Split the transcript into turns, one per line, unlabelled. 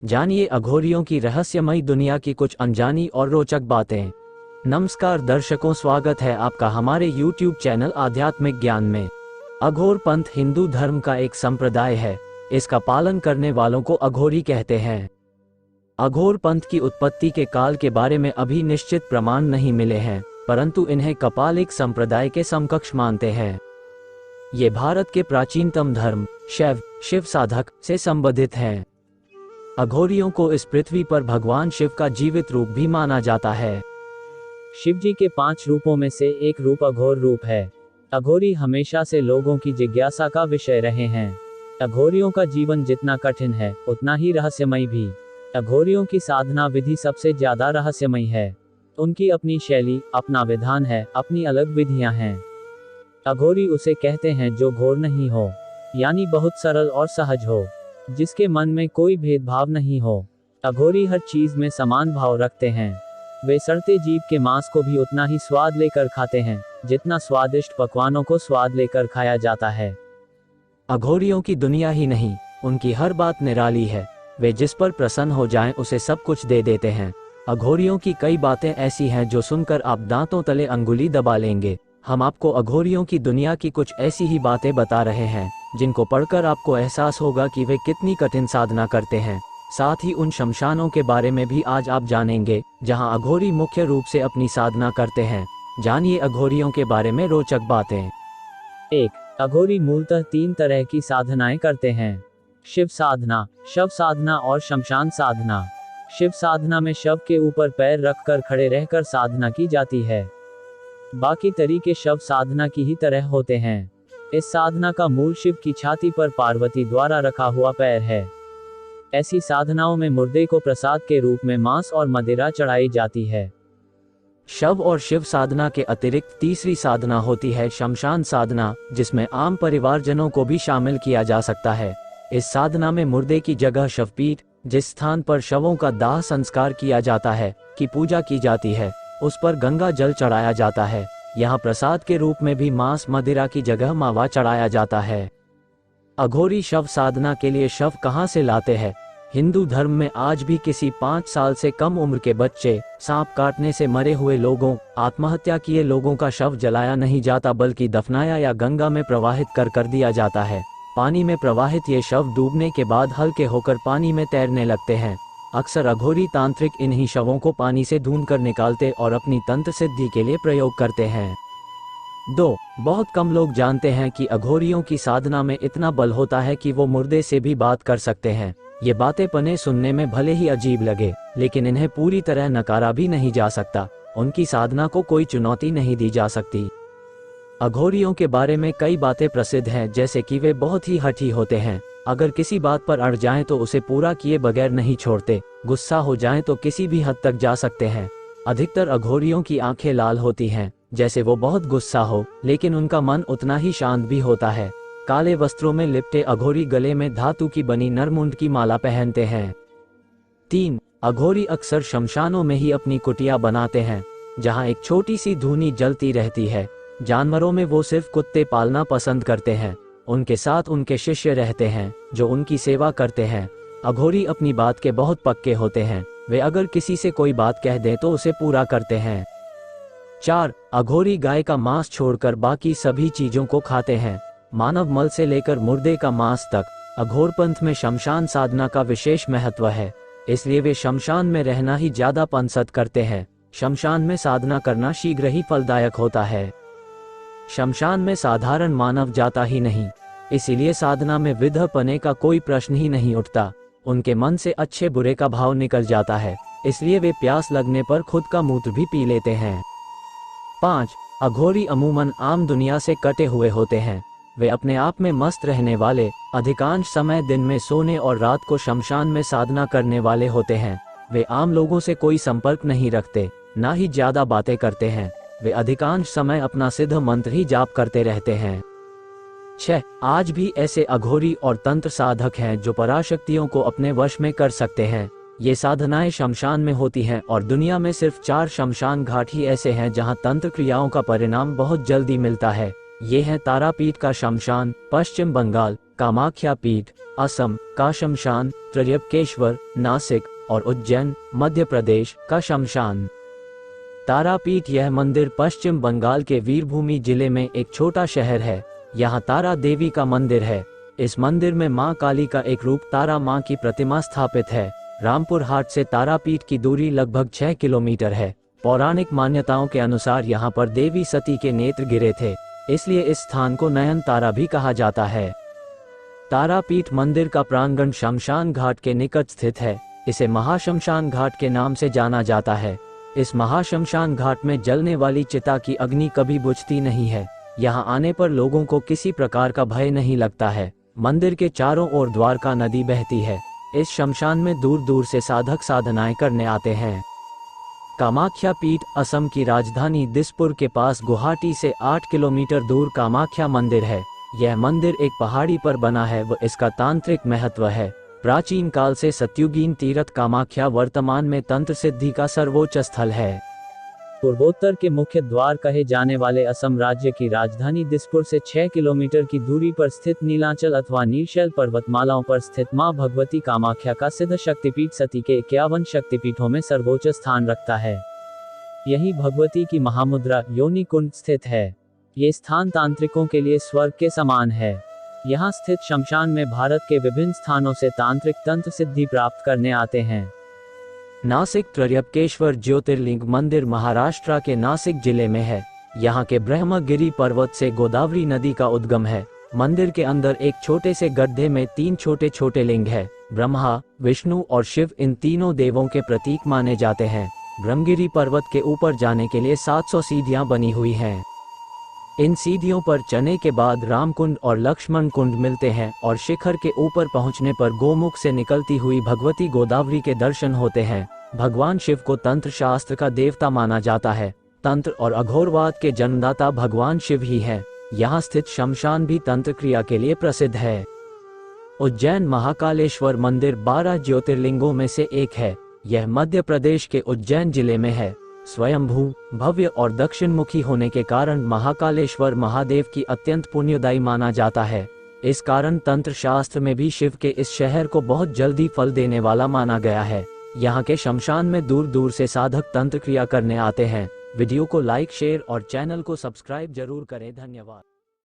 जानिए अघोरियों की रहस्यमयी दुनिया की कुछ अनजानी और रोचक बातें। नमस्कार दर्शकों, स्वागत है आपका हमारे YouTube चैनल आध्यात्मिक ज्ञान में। अघोर पंथ हिंदू धर्म का एक संप्रदाय है। इसका पालन करने वालों को अघोरी कहते हैं। अघोर पंथ की उत्पत्ति के काल के बारे में अभी निश्चित प्रमाण नहीं मिले हैं, परंतु इन्हें कपालिक संप्रदाय के समकक्ष मानते हैं। ये भारत के प्राचीनतम धर्म शैव शिव साधक से संबंधित हैं। अघोरियों को इस पृथ्वी पर भगवान शिव का जीवित रूप भी माना जाता है। शिव जी के 5 रूपों में से एक रूप अघोर रूप है। अघोरी हमेशा से लोगों की जिज्ञासा का विषय रहे हैं। अघोरियों का जीवन जितना कठिन है उतना ही रहस्यमयी भी। अघोरियों की साधना विधि सबसे ज्यादा रहस्यमयी है। उनकी अपनी शैली, अपना विधान है, अपनी अलग विधियां हैं। अघोरी उसे कहते हैं जो घोर नहीं हो, यानी बहुत सरल और सहज हो, जिसके मन में कोई भेदभाव नहीं हो। अघोरी हर चीज में समान भाव रखते हैं। वे सड़ते जीव के मांस को भी उतना ही स्वाद लेकर खाते हैं जितना स्वादिष्ट पकवानों को स्वाद लेकर खाया जाता है। अघोरियों की दुनिया ही नहीं, उनकी हर बात निराली है। वे जिस पर प्रसन्न हो जाएं उसे सब कुछ दे देते हैं। अघोरियों की कई बातें ऐसी हैं जो सुनकर आप दांतों तले अंगुली दबा लेंगे। हम आपको अघोरियों की दुनिया की कुछ ऐसी ही बातें बता रहे हैं जिनको पढ़कर आपको एहसास होगा कि वे कितनी कठिन साधना करते हैं। साथ ही उन शमशानों के बारे में भी आज आप जानेंगे जहां अघोरी मुख्य रूप से अपनी साधना करते हैं। जानिए अघोरियों के बारे में रोचक बातें। 1. अघोरी मूलतः 3 तरह की साधनाएं करते हैं: शिव साधना, शव साधना और शमशान साधना। शिव साधना में शव के ऊपर पैर रखकर खड़े रहकर साधना की जाती है। बाकी तरीके शव साधना की ही तरह होते हैं। इस साधना का मूल शिव की छाती पर पार्वती द्वारा रखा हुआ पैर है। ऐसी साधनाओं में मुर्दे को प्रसाद के रूप में मांस और मदिरा चढ़ाई जाती है। शव और शिव साधना के अतिरिक्त तीसरी साधना होती है शमशान साधना, जिसमें आम परिवारजनों को भी शामिल किया जा सकता है। इस साधना में मुर्दे की जगह शवपीठ, जिस स्थान पर शवों का दाह संस्कार किया जाता है, की पूजा की जाती है। उस पर गंगा जल चढ़ाया जाता है। यहाँ प्रसाद के रूप में भी मांस मदिरा की जगह मावा चढ़ाया जाता है। अघोरी शव साधना के लिए शव कहाँ से लाते हैं? हिंदू धर्म में आज भी किसी 5 साल से कम उम्र के बच्चे, सांप काटने से मरे हुए लोगों, आत्महत्या किए लोगों का शव जलाया नहीं जाता, बल्कि दफनाया या गंगा में प्रवाहित कर दिया जाता है। पानी में प्रवाहित ये शव डूबने के बाद हल्के होकर पानी में तैरने लगते हैं। अक्सर अघोरी तांत्रिक इन्हीं शवों को पानी से ढूंढकर निकालते और अपनी तंत्र सिद्धि के लिए प्रयोग करते हैं। 2. बहुत कम लोग जानते हैं कि अघोरियों की साधना में इतना बल होता है कि वो मुर्दे से भी बात कर सकते हैं। ये बातें पने सुनने में भले ही अजीब लगे, लेकिन इन्हें पूरी तरह नकारा भी नहीं जा सकता। उनकी साधना को कोई चुनौती नहीं दी जा सकती। अघोरियों के बारे में कई बातें प्रसिद्ध हैं, जैसे कि वे बहुत ही हठी होते हैं। अगर किसी बात पर अड़ जाएं तो उसे पूरा किए बगैर नहीं छोड़ते। गुस्सा हो जाएं तो किसी भी हद तक जा सकते हैं। अधिकतर अघोरियों की आंखें लाल होती हैं, जैसे वो बहुत गुस्सा हो, लेकिन उनका मन उतना ही शांत भी होता है। काले वस्त्रों में लिपटे अघोरी गले में धातु की बनी नरमुंड की माला पहनते हैं। 3. अघोरी अक्सर शमशानों में ही अपनी कुटिया बनाते हैं, जहां एक छोटी सी धूनी जलती रहती है। जानवरों में वो सिर्फ कुत्ते पालना पसंद करते हैं। उनके साथ उनके शिष्य रहते हैं जो उनकी सेवा करते हैं। अघोरी अपनी बात के बहुत पक्के होते हैं। वे अगर किसी से कोई बात कह दें तो उसे पूरा करते हैं। 4. अघोरी गाय का मांस छोड़कर बाकी सभी चीजों को खाते हैं। मानव मल से लेकर मुर्दे का मांस तक। अघोर पंथ में शमशान साधना का विशेष महत्व है, इसलिए वे शमशान में रहना ही ज्यादा पसंद करते हैं। शमशान में साधना करना शीघ्र ही फलदायक होता है। शमशान में साधारण मानव जाता ही नहीं, इसीलिए साधना में विधपने का कोई प्रश्न ही नहीं उठता। उनके मन से अच्छे बुरे का भाव निकल जाता है, इसलिए वे प्यास लगने पर खुद का मूत्र भी पी लेते हैं। 5. अघोरी अमूमन आम दुनिया से कटे हुए होते हैं। वे अपने आप में मस्त रहने वाले, अधिकांश समय दिन में सोने और रात को शमशान में साधना करने वाले होते हैं। वे आम लोगों से कोई संपर्क नहीं रखते, ना ही ज्यादा बातें करते हैं। वे अधिकांश समय अपना सिद्ध मंत्र ही जाप करते रहते हैं। 6. आज भी ऐसे अघोरी और तंत्र साधक हैं जो पराशक्तियों को अपने वश में कर सकते हैं। ये साधनाएं शमशान में होती हैं और दुनिया में सिर्फ 4 शमशान घाट ही ऐसे हैं जहां तंत्र क्रियाओं का परिणाम बहुत जल्दी मिलता है। ये हैं तारापीठ का शमशान, पश्चिम बंगाल, कामाख्या पीठ, असम का शमशान, त्र्यंबकेश्वर, नासिक और उज्जैन, मध्य प्रदेश का शमशान। तारापीठ यह मंदिर पश्चिम बंगाल के वीरभूमि जिले में एक छोटा शहर है। यहाँ तारा देवी का मंदिर है। इस मंदिर में मां काली का एक रूप तारा मां की प्रतिमा स्थापित है। रामपुर हाट से तारापीठ की दूरी लगभग 6 किलोमीटर है। पौराणिक मान्यताओं के अनुसार यहाँ पर देवी सती के नेत्र गिरे थे, इसलिए इस स्थान को नयन तारा भी कहा जाता है। तारापीठ मंदिर का प्रांगण शमशान घाट के निकट स्थित है। इसे महाशमशान घाट के नाम से जाना जाता है। इस महाशमशान घाट में जलने वाली चिता की अग्नि कभी बुझती नहीं है। यहाँ आने पर लोगों को किसी प्रकार का भय नहीं लगता है। मंदिर के चारों ओर द्वारका नदी बहती है। इस शमशान में दूर दूर से साधक साधनाएं करने आते हैं। कामाख्या पीठ असम की राजधानी दिसपुर के पास गुवाहाटी से 8 किलोमीटर दूर कामाख्या मंदिर है। यह मंदिर एक पहाड़ी पर बना है व इसका तांत्रिक महत्व है। प्राचीन काल से सत्युगीन तीर्थ कामाख्या वर्तमान में तंत्र सिद्धि का सर्वोच्च स्थल है। पूर्वोत्तर के मुख्य द्वार कहे जाने वाले असम राज्य की राजधानी दिसपुर से 6 किलोमीटर की दूरी पर स्थित नीलांचल अथवा नीलशैल पर्वतमालाओं पर स्थित मां भगवती कामाख्या का सिद्ध शक्तिपीठ सती के 51 शक्तिपीठों में सर्वोच्च स्थान रखता है। यही भगवती की महामुद्रा योनि कुंड स्थित है। ये स्थान तांत्रिकों के लिए स्वर्ग के समान है। यहाँ स्थित शमशान में भारत के विभिन्न स्थानों से तांत्रिक तंत्र सिद्धि प्राप्त करने आते हैं। नासिक त्र्यंबकेश्वर ज्योतिर्लिंग मंदिर महाराष्ट्र के नासिक जिले में है। यहाँ के ब्रह्मगिरी पर्वत से गोदावरी नदी का उद्गम है। मंदिर के अंदर एक छोटे से गड्ढे में 3 छोटे छोटे लिंग है। ब्रह्मा, विष्णु और शिव इन तीनों देवों के प्रतीक माने जाते हैं। ब्रह्मगिरी पर्वत के ऊपर जाने के लिए 700 सीढ़ियां बनी हुई हैं। इन सीढ़ियों पर चढ़ने के बाद रामकुंड और लक्ष्मण कुंड मिलते हैं और शिखर के ऊपर पहुंचने पर गोमुख से निकलती हुई भगवती गोदावरी के दर्शन होते हैं। भगवान शिव को तंत्र शास्त्र का देवता माना जाता है। तंत्र और अघोरवाद के जन्मदाता भगवान शिव ही हैं। यहाँ स्थित शमशान भी तंत्र क्रिया के लिए प्रसिद्ध है। उज्जैन महाकालेश्वर मंदिर 12 ज्योतिर्लिंगों में से एक है। यह मध्य प्रदेश के उज्जैन जिले में है। स्वयंभू, भव्य और दक्षिणमुखी होने के कारण महाकालेश्वर महादेव की अत्यंत पुण्यदायी माना जाता है। इस कारण तंत्र शास्त्र में भी शिव के इस शहर को बहुत जल्दी फल देने वाला माना गया है। यहाँ के शमशान में दूर दूर से साधक तंत्र क्रिया करने आते हैं। वीडियो को लाइक, शेयर और चैनल को सब्सक्राइब जरूर करें। धन्यवाद।